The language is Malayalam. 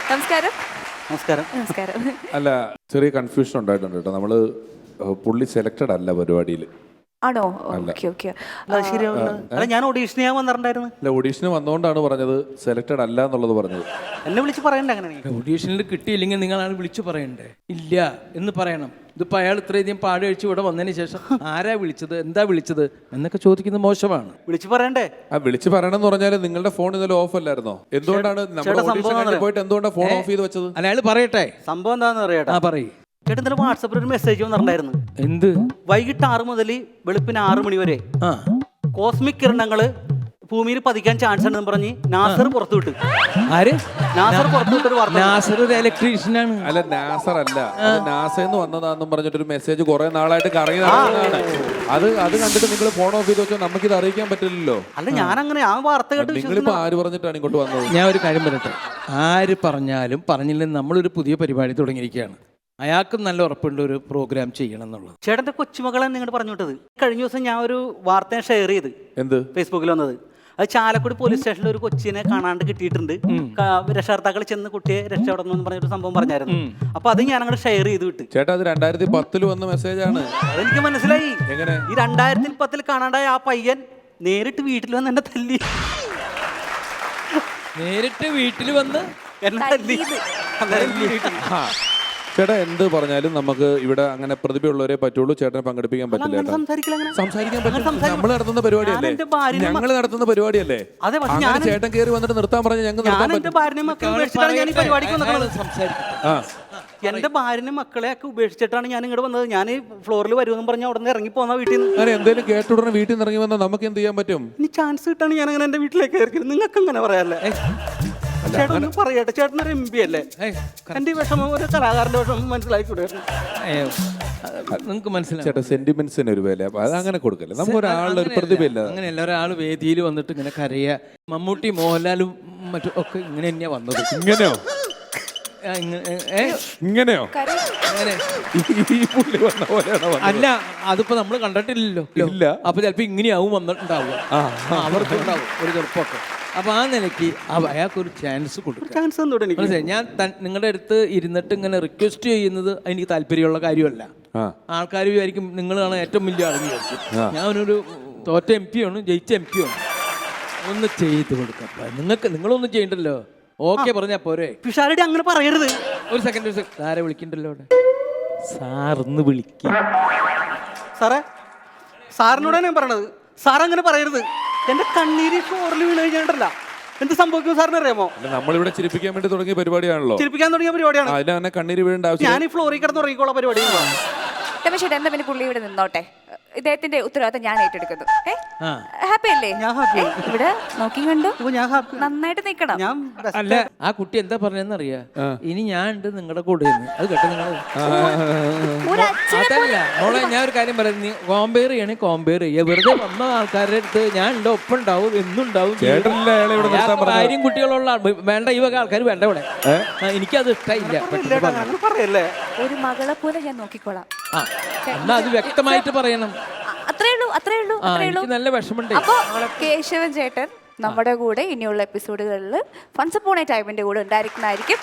നമസ്കാരം. നമസ്കാരം. നമസ്കാരം. അല്ല, ചെറിയ കൺഫ്യൂഷൻ ഉണ്ടായിട്ടുണ്ട് കേട്ടോ. നമ്മള് പുള്ളി സെലക്ടഡ് അല്ല പരിപാടിയിൽ. ആണോ? Okay okay. ശരിയാവില്ല. ഞാൻ ഓഡീഷന് ഞാൻ വന്നിട്ടുണ്ടായിരുന്നു. അല്ല, ഓഡീഷന് വന്നുകൊണ്ടാണ് പറഞ്ഞത് സെലക്ടഡ് അല്ല എന്നുള്ളത് പറഞ്ഞത്. എന്നെ വിളിച്ച് പറയണ്ടേ അങ്ങനെ? ഓഡീഷനിൽ കിട്ടിയില്ലെങ്കിൽ നിങ്ങളാണ് വിളിച്ചു പറയണ്ടേ? ഇല്ല എന്ന് പറയണം. ഇതിപ്പോൾ അയാൾ ഇത്രയധികം പാട് കഴിച്ച് ഇവിടെ വന്നതിന് ശേഷം ആരാ വിളിച്ചത്, എന്താ വിളിച്ചത് എന്നൊക്കെ ചോദിക്കുന്നത് മോശമാണ്. വിളിച്ച് പറയണ്ടേ? വിളിച്ച് പറയണം എന്ന് പറഞ്ഞാൽ നിങ്ങളുടെ ഫോൺ ഇന്നലെ ഓഫ് അല്ലായിരുന്നോ? എന്തുകൊണ്ടാണ് നമ്മുടെ ഓഡീഷൻ കഴിഞ്ഞ് പോയിട്ട് എന്തുകൊണ്ടാണ് ഫോൺ ഓഫ് ചെയ്ത് വെച്ചത്? അല്ല, അയാൾ പറയട്ടെ സംഭവം എന്താണെന്ന് അറിയാട്ടെ. ആ പറയ്. ചേട്ടൻ ഇന്നലെ വാട്സപ്പിൽ ഒരു മെസ്സേജ് വന്നിട്ടുണ്ടായിരുന്നു. എന്ത്? വൈകിട്ട് 6 മുതൽ വെളുപ്പിന് 6 മണി വരെ കോസ്മിക് കിരണങ്ങള് ഭൂമിയിൽ പതിക്കാൻ ചാൻസ് ഉണ്ടെന്ന് പറഞ്ഞ് നാസർ പുറത്തുവിട്ടു. ആര്? നാസർ പുറത്തുവിട്ടൊരു വാർത്ത. നാസർ ഒരു ഇലക്ട്രീഷ്യനാണ്. അല്ല, നാസർ അല്ല, നാസന്ന് വന്നതാണെന്നും പറഞ്ഞിട്ടൊരു മെസ്സേജ് കുറെ നാളായിട്ട് കറങ്ങി നടക്കുന്നതാണ്. അത് കണ്ടിട്ട് നിങ്ങൾ ഫോൺ ഓഫ് ചെയ്ത് വെച്ചാൽ നമുക്കിത് അറിയിക്കാൻ പറ്റില്ലല്ലോ. അല്ല, ഞാൻ വാർത്ത കേട്ട് നിങ്ങളിപ്പോ ആര് പറഞ്ഞിട്ടാണ് ഇങ്ങോട്ട് വന്നത്? ഞാൻ ഒരു കാര്യം പറയട്ടെ, ആര് പറഞ്ഞാലും പറഞ്ഞില്ലെങ്കിൽ നമ്മളൊരു പുതിയ പരിപാടി തുടങ്ങിയിരിക്കുകയാണ്. അയാൾക്കും നല്ല ഉറപ്പുണ്ട് ഒരു പ്രോഗ്രാം ചെയ്യണം എന്നുള്ളത്. ചേട്ടന്റെ കൊച്ചുമകളെ നിങ്ങൾ പറഞ്ഞു വിട്ടത്. കഴിഞ്ഞ ദിവസം ഞാൻ ഒരു വാർത്ത ഷെയർ ചെയ്ത് എന്ത് ഫേസ്ബുക്കിൽ വന്നത്. അത് ചാലക്കുടി പോലീസ് സ്റ്റേഷനിൽ ഒരു കൊച്ചിനെ കാണാണ്ട് കിട്ടിയിട്ടുണ്ട്. രക്ഷകർത്താക്കൾ ചെന്ന് കുട്ടിയെ രക്ഷപ്പെടണം എന്ന് പറഞ്ഞൊരു സംഭവം പറഞ്ഞായിരുന്നു. അപ്പൊ അത് ഞാൻ അങ്ങോട്ട് ഷെയർ ചെയ്ത് വിട്ടു. ചേട്ടാ, അത് 2010 വന്ന മെസ്സേജാണ്. അതെനിക്ക് മനസ്സിലായി. എങ്ങനെ? ഈ 2010 കാണാണ്ടായ ആ പയ്യൻ നേരിട്ട് വീട്ടിൽ വന്ന് എന്നെ തല്ലി. നേരിട്ട് വീട്ടിൽ വന്ന് എന്നെ തല്ലി. ചേട്ടാ, എന്ത് പറഞ്ഞാലും നമുക്ക് ഇവിടെ അങ്ങനെ പ്രതിഭയുള്ളവരെ പറ്റുള്ളൂ. ചേട്ടനെ പങ്കെടുപ്പിക്കാൻ പറ്റില്ല. സംസാരിക്കാൻ പറ്റില്ല. നമ്മൾ നടത്തുന്ന പരിപാടിയല്ലേ, ഞങ്ങൾ നടത്തുന്ന പരിപാടിയല്ലേ. അങ്ങനെ ചേട്ടൻ കയറി വന്നിട്ട് നിർത്താൻ പറഞ്ഞ ഞങ്ങൾ എന്റെ ഭാര്യനെ മക്കളെ ഉപേക്ഷിച്ചിട്ടാണ് ഞാൻ ഈ പരിപാടിക്ക് വന്നത്. എന്റെ ഭാര്യനെ മക്കളെ ഒക്കെ ഉപേക്ഷിച്ചിട്ടാണ് ഞാൻ ഇങ്ങോട്ട് വന്നത്. ഞാൻ ഫ്ലോറിൽ വരുമെന്ന് പറഞ്ഞ അവിടെ നിന്ന് ഇറങ്ങി പോന്ന വീട്ടിൽ നിന്ന്. അങ്ങനെ എന്തെങ്കിലും കേട്ടുടനെ വീട്ടിൽ നിന്ന് ഇറങ്ങി വന്നാൽ നമുക്ക് എന്ത് ചെയ്യാൻ പറ്റും? ഇനി ചാൻസ് കിട്ടാണ് ഞാൻ അങ്ങനെ എന്റെ വീട്ടിലേക്ക് കയറി. നിങ്ങൾക്ക് അങ്ങനെ പറയാല്ലേ? ചേട്ടൻ പറയട്ടെ, ചേട്ടനൊരു MP അല്ലേ? എന്റെ വിഷമം ഒരു കലാകാരന്റെ വിഷമം മനസ്സിലാക്കിക്കൂടെ? നിങ്ങൾക്ക് മനസ്സിലായി ചേട്ടാ, സെന്റിമെന്റ്സിന് ഒരു വില, അത് അങ്ങനെ കൊടുക്കല്ലേ. നമുക്ക് ഒരാളുടെ ഒരു പ്രതിഭയില്ല. അങ്ങനെയല്ല, ഒരാൾ വേദിയിൽ വന്നിട്ട് ഇങ്ങനെ കരയുക. മമ്മൂട്ടി, മോഹൻലാലും മറ്റും ഒക്കെ ഇങ്ങനെ തന്നെയാ വന്നത്. ഇങ്ങനെയോ? ഇങ്ങനെയോ? അല്ല, അതിപ്പോ നമ്മൾ കണ്ടിട്ടില്ലല്ലോ. ഇല്ല. അപ്പൊ ചിലപ്പോ ഇങ്ങനെയാവും വന്നിട്ടുണ്ടാവുക. അവർക്കുണ്ടാവും ഒരു ചെറുപ്പമൊക്കെ. അപ്പൊ ആ നിലയ്ക്ക് അയാൾക്കൊരു ചാൻസ് കൊടുക്കുക. ഞാൻ നിങ്ങളുടെ അടുത്ത് ഇരുന്നിട്ട് ഇങ്ങനെ റിക്വസ്റ്റ് ചെയ്യുന്നത് എനിക്ക് താല്പര്യമുള്ള കാര്യമല്ല. ആൾക്കാർ വിചാരിക്കും നിങ്ങളാണ് ഏറ്റവും വലിയ ആളെന്ന് വിചാരിക്കും. ഞാനൊരു തോറ്റ MP ആണ്, ജയിച്ച MP ആണ്. ഒന്ന് ചെയ്ത് കൊടുക്കാം. നിങ്ങളൊന്നും ചെയ്യണ്ടല്ലോ. ഓക്കെ പറഞ്ഞാ പോരെ. പിഷാരടി അങ്ങനെ പറയരുത്. ഒരു സെക്കൻഡ്. ആരെ വിളിക്കണ്ടല്ലോ അവിടെ? സാറിന്ന് വിളിക്ക. സാറിനോടാണ് ഞാൻ പറയണത്. സാർ അങ്ങനെ പറയരുത്. എന്റെ കണ്ണീര് ഫ്ലോറിൽ വീണ് കഴിഞ്ഞിട്ടല്ല എന്ത് സംഭവിക്കും സാറിന് അറിയാമോ? നമ്മളിവിടെ ചിരിപ്പിക്കാൻ വേണ്ടി തുടങ്ങിയ പരിപാടിയാണല്ലോ. ചിരിപ്പിക്കാൻ തുടങ്ങിയ പരിപാടിയാണ്. അതിനെ കണ്ണീര് വീഴേണ്ട ആവശ്യം. ഞാൻ ഈ ഫ്ലോറിൽ കിടന്ന് ഉറങ്ങിക്കോളാം പരിപാടി. രമേശേട്ടാ, എന്താ പിന്നെ പുള്ളി ഇവിടെ നിന്നോട്ടെ. ഇദ്ദേഹത്തിന്റെ ഉത്തരവാദിത്തം ഞാൻ ഏറ്റെടുക്കുന്നു. ഹാപ്പി അല്ലേ? ഞാൻ ഹാപ്പി. ഇവിടെ നോക്കി കണ്ടു. ഞാൻ ഹാപ്പി. നന്നായിട്ട് നിക്കണം. അല്ല, ആ കുട്ടി എന്താ പറഞ്ഞെന്നറിയാ? ഇനി ഞാൻ ഉണ്ട് നിങ്ങളുടെ കൂടെ. അത് കേട്ടോ നിങ്ങൾ. അതല്ല മോളെ, ഞാൻ ഒരു കാര്യം പറയാം. നീ കോമ്പയർ ചെയ്യണേ, കോമ്പയർ ചെയ്യുക. വെറുതെ വന്ന ആൾക്കാരുടെ അടുത്ത് ഞാൻ ഉണ്ട്, ഒപ്പം ഉണ്ടാവും, എന്നുണ്ടാവും. കാര്യം കുട്ടികളുള്ള വേണ്ട, ഈ വക ആൾക്കാർ വേണ്ട ഇവിടെ. എനിക്കത് ഇഷ്ടമില്ല. ഒരു മകളെ പോലെ ഞാൻ നോക്കിക്കോളാം. എന്നാ അത് വ്യക്തമായിട്ട് പറയണം. അത്രേ ഉള്ളൂ. എനിക്ക് നല്ല വിഷമുണ്ട്. അപ്പൊ കേശവൻ ചേട്ടൻ നമ്മുടെ കൂടെ ഇനിയുള്ള എപ്പിസോഡുകളിൽ ഫൺസ് അപ്പോൺ എ ടൈമിന്റെ കൂടെ ഉണ്ടായിരിക്കുന്നതായിരിക്കും.